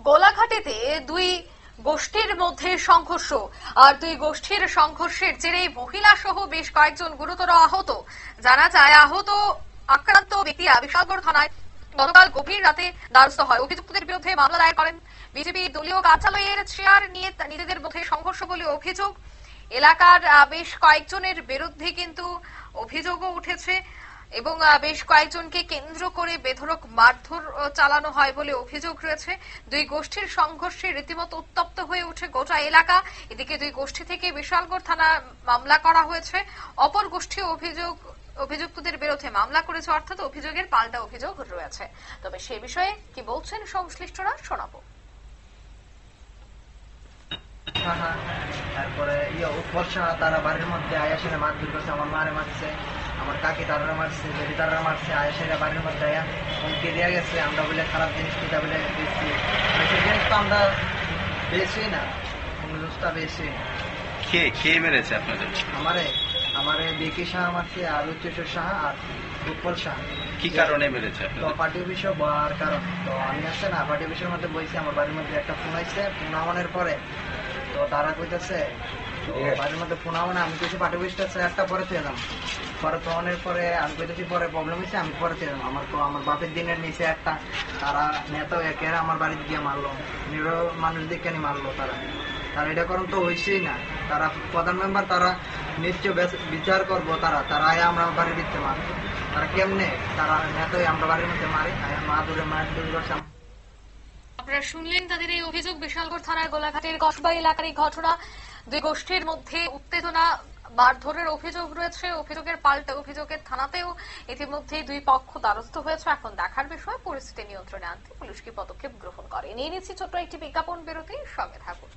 গোলাঘাটেতে দুই গোষ্ঠীর মধ্যে সংঘর্ষ, আর দুই গোষ্ঠীর সংঘর্ষের জেরে মহিলা সহ বেশ কয়েকজন গুরুতর আহত। জানা যায় আহত আক্রান্ত ব্যক্তিরা বিশালগড় থানায় গতকাল গভীর রাতে দ্বারস্থ হয়। অভিযুক্তদের বিরুদ্ধে মামলা দায়ের করেন। বিজেপি দলীয় কার্যালয়ের চেয়ার নিয়ে নিজেদের মধ্যে সংঘর্ষ বলে অভিযোগ। এলাকার বেশ কয়েকজনের বিরুদ্ধে কিন্তু অভিযোগও উঠেছে এবং বেশ কয়েকজনকে কেন্দ্র করে বেধড়ক মারধর চালানো হয় বলে অভিযোগ রয়েছে। দুই গোষ্ঠীর সংঘর্ষে রীতিমতো উত্তপ্ত হয়ে ওঠে গোটা এলাকা। এদিকে দুই গোষ্ঠী থেকে বিশালগড় থানা মামলা করা হয়েছে। অপর গোষ্ঠী অভিযুক্তদের বিরুদ্ধে মামলা করেছে, অর্থাৎ অভিযোগের পাল্টা অভিযোগ রয়েছে। তবে সে বিষয়ে কি বলছেন সংশ্লিষ্টরা শোনাবো। তারপরে উৎপর্ষা তারা বাড়ির মধ্যে আয়াসেরা মারধর করছে, আমার মারে মারছে, আমার কাকি তারা মারছে, বেবি তারা মারছে, আয়াসেরা বাড়ির মধ্যে আয়া হুমকি দেওয়া গেছে। আমরা বলে খারাপ জিনিস কিতা বলে বেশি সেই জিনিস তো আমরা বেশি না, জিনিসটা বেশি কে মেরেছে আপনাদের? আমারে বিকি সাহা মারছে, আর উচ্চেশ্বর সাহা আর উৎপল সাহা। কি কারণে মেরেছে? তো পার্টি অফিসে বলার কারণ তো আমি আসছে না, পার্টি অফিসের মধ্যে বইছি, আমার বাড়ির মধ্যে একটা ফোন আসছে, ফোন আমানের পরে তো তারা কইতেছে বাড়ির মধ্যে ফোন মানে আমি কইছি পার্টি অফিসটা একটা পরে তুই এলাম, পরে ফোনের পরে আমি কইতেছি পরে প্রবলেম হয়েছে, আমি পরে তুই এলাম। আমার বাপের দিনের নিচে একটা তারা নেতা একেরা আমার বাড়িতে গিয়ে মারলো, নিরো মানুষ দেখে মারলো। তারা এটা করুন তো হয়েছেই না। তারা প্রধান মেম্বার, তারা নিশ্চয় বিচার করবো। তারা আমরা বাড়ির দিতে মারবো, তারা কেমনে তারা নেতাই আমরা বাড়ির মধ্যে মারি, মা দূরে মায়ের দূরে করছে। আপনারা শুনলেন তাদের এই অভিযোগ। বিশালগড় থানার গোলাঘাটের কসবা এলাকার এই ঘটনা। দুই গোষ্ঠীর মধ্যে উত্তেজনা, মারধরের অভিযোগ রয়েছে। অভিযোগের পাল্টা অভিযোগের থানাতেও ইতিমধ্যে দুই পক্ষ দ্বারস্থ হয়েছে। এখন দেখার বিষয় পরিস্থিতি নিয়ন্ত্রণে আনতে পুলিশ কি পদক্ষেপ গ্রহণ করে। নিয়ে নিচ্ছি ছোট্ট একটি বিজ্ঞাপন বিরতি, সঙ্গে থাকুন।